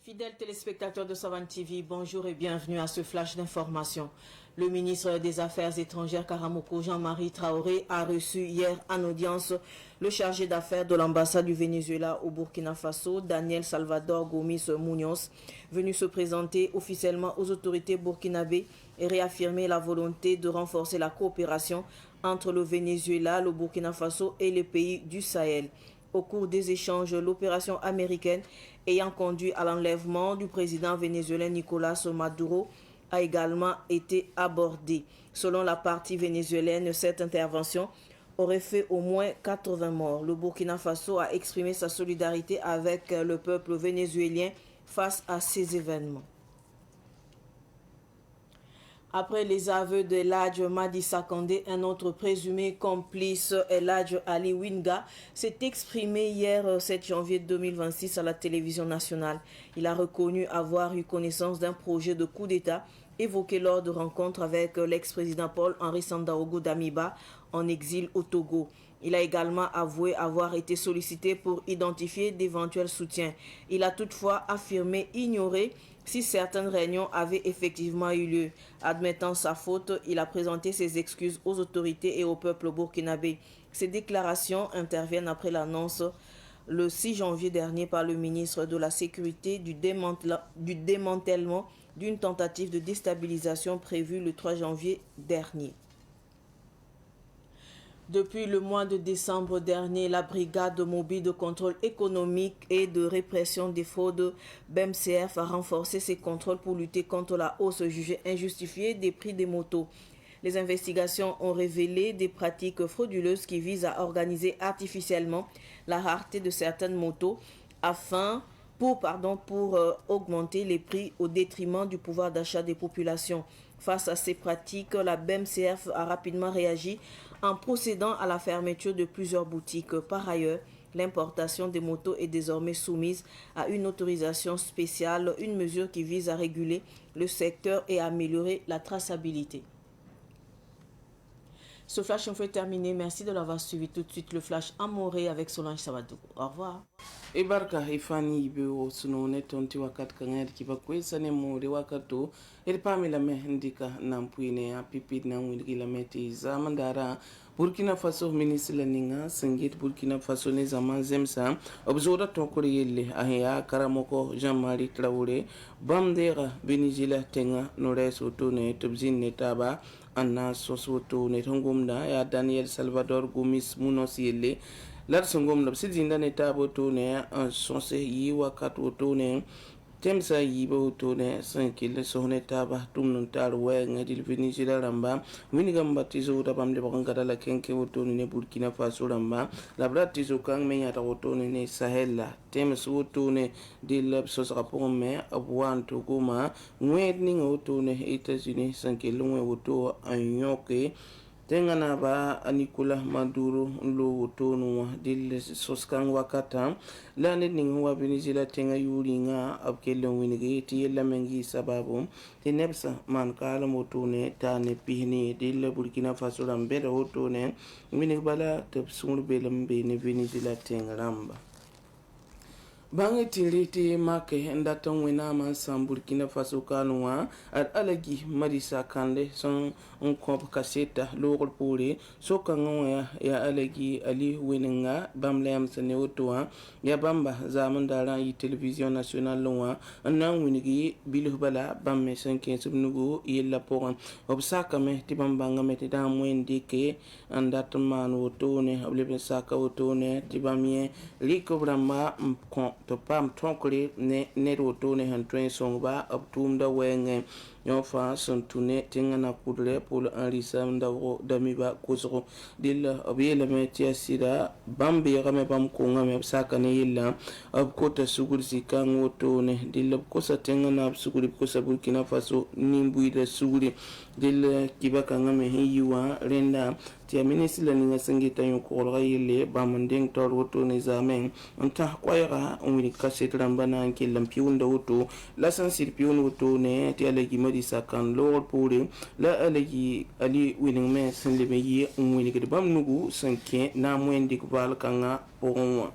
Fidèles téléspectateurs de Savane TV, bonjour et bienvenue à ce flash d'information. Le ministre des Affaires étrangères Karamoko Jean-Marie Traoré a reçu hier en audience le chargé d'affaires de l'ambassade du Venezuela au Burkina Faso, Daniel Salvador Gomis Munoz, venu se présenter officiellement aux autorités burkinabées et réaffirmer la volonté de renforcer la coopération entre le Venezuela, le Burkina Faso et les pays du Sahel. Au cours des échanges, l'opération américaine ayant conduit à l'enlèvement du président vénézuélien Nicolas Maduro a également été abordée. Selon la partie vénézuélienne, cette intervention aurait fait au moins 80 morts. Le Burkina Faso a exprimé sa solidarité avec le peuple vénézuélien face à ces événements. Après les aveux de Eladj Madissa Kandé, un autre présumé complice, Eladj Ali Winga, s'est exprimé hier 7 janvier 2026 à la télévision nationale. Il a reconnu avoir eu connaissance d'un projet de coup d'État évoqué lors de rencontres avec l'ex-président Paul-Henri Sandaogo Damiba en exil au Togo. Il a également avoué avoir été sollicité pour identifier d'éventuels soutiens. Il a toutefois affirmé ignorer si certaines réunions avaient effectivement eu lieu. Admettant sa faute, il a présenté ses excuses aux autorités et au peuple burkinabé. Ces déclarations interviennent après l'annonce le 6 janvier dernier par le ministre de la Sécurité du démantèlement d'une tentative de déstabilisation prévue le 3 janvier dernier. Depuis le mois de décembre dernier, la brigade mobile de contrôle économique et de répression des fraudes BMCF a renforcé ses contrôles pour lutter contre la hausse jugée injustifiée des prix des motos. Les investigations ont révélé des pratiques frauduleuses qui visent à organiser artificiellement la rareté de certaines motos pour augmenter les prix au détriment du pouvoir d'achat des populations. Face à ces pratiques, la BMCF a rapidement réagi en procédant à la fermeture de plusieurs boutiques. Par ailleurs, l'importation des motos est désormais soumise à une autorisation spéciale, une mesure qui vise à réguler le secteur et à améliorer la traçabilité. Ce flash info est terminé. Merci de l'avoir suivi. Tout de suite, le flash amouré avec Solange Sabadougou. Au revoir. Ibarka ifani ibe sunone tonti wakat kangair kiba kwesa ne more wakato pamela mehendika nampuine ya pipi na ngila meti zamandara Burkina Faso ministre ninga singit Burkina Faso ne zaman zemsa obzora tokore yelle ahya Karamoko Jean-Marie Traoré bamdera Venezuela tenga nores otone tubzin netaba anna sosoto ne tongomda ya Daniel Salvador Gomis Munoz yelle Larsongom la sidinda ne tabo to ne sonse yi wakato to ne temsa yi bo to ne sankil sohne taba tumnun tar wenga dil Venezuela ramba winigam batizo da bamde bakangara la kenke to ne Burkina Faso ramba la bratizo kang me yata to ne Sahel tems to ne dil sos rapport me abwan to goma wedning to ne États-Unis sankil ngwe to anyoke Tengana ba Nicolas Maduro lo tonu dil soskang wakata la ne ningwa Venezuela tenga yuringa abkele winigi ti la mengi sababu tenebsa man kala motone tane pihni dil Burkina Faso rambera hotone minig bala tepsul belam be ne Venezuela tenga ramba Bangi tiliti make ndatan wina man san Burkina Faso kanwa at alagi Madissa Kandé son komp kaseta lokal puri so kanwa ya alagi ali wininga bamlem sane otoa ya bamba zaman dara yi television national lowa nan winigi bilu bala bamme sanke subnugo yella poran obsaka me tibambanga meti da mwendi ke andatan man otone oblebe saka otone tibamie liko brama to pam tonkle ne roto ne hantwen songba abtum da wenge yofa sontune tingana kudre pol enrisam da damiba kusro dil abiyela metia sida bambe game bam ko ngame saka ne yilla ab kota sugur sikan woto ne dil kosa tingana suguri kosa Burkina Faso nimbu ida suguri dil kibaka ngame hiwa renda tia ministre ninga singita yoko yille bamandeng tor woto ne zamen anta kwayra umri kaset rambana kilam piunda woto la sansir piun woto ne tia legi Madissa kan lor pore la alegi ali winning me sinde me yi umri ke bam nugu sanke na mwendi kubal kanga poronwa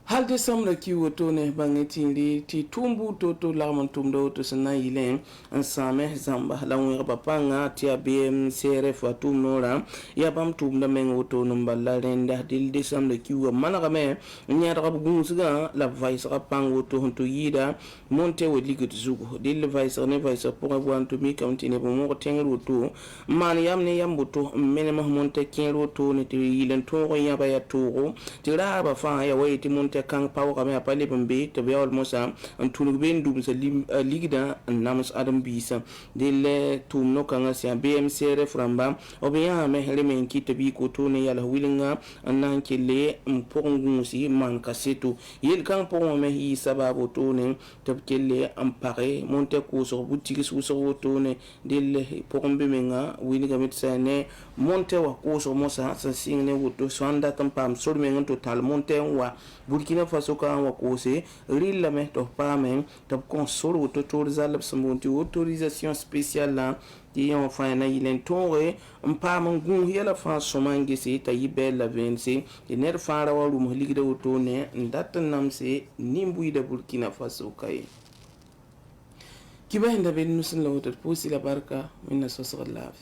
hal de samla ki woto ne bangetindi ti tumbu toto laman tumdo to sana ile an same zamba la wi papanga ti abm crf atum nora ya bam tumda men woto no balla renda dil de samla ki wo mana me nyaata ka gunsuga la vice ka pang woto to yida monte wo ligut zugo dil vice ne vice pour avoir to mi county ne mo tengel woto man yam ne yam woto men ma monte ken woto ne ti yilen to ko ya ba ya to ti ra ba fa ya way ti monte kan pawo kame apale bambe to be almosa antunu ben dum sa ligda namus adam bisa dile tum no kan sia bmc reframba obiya me hele men ki to bi ko to ne yala wilinga anan kele mpongu si man kasetu yel kan po me yi sababu to ne to kele ampare monte ko so butiki so to ne dile pombe menga wiliga metsane monte wa ko so mosa sa singne woto swanda tampam so men total monte wa Burkina Faso ka wa kose rilla me to pa men to console autorisation spéciale là qui on fa na yilen tore mpa mangun yela fa somange se tayibel la vense de ner fara wa rum ligida woto ne ndata namse nimbu da Burkina Faso kay kiba inda ben nusun la woto posi la barka minna sosra laf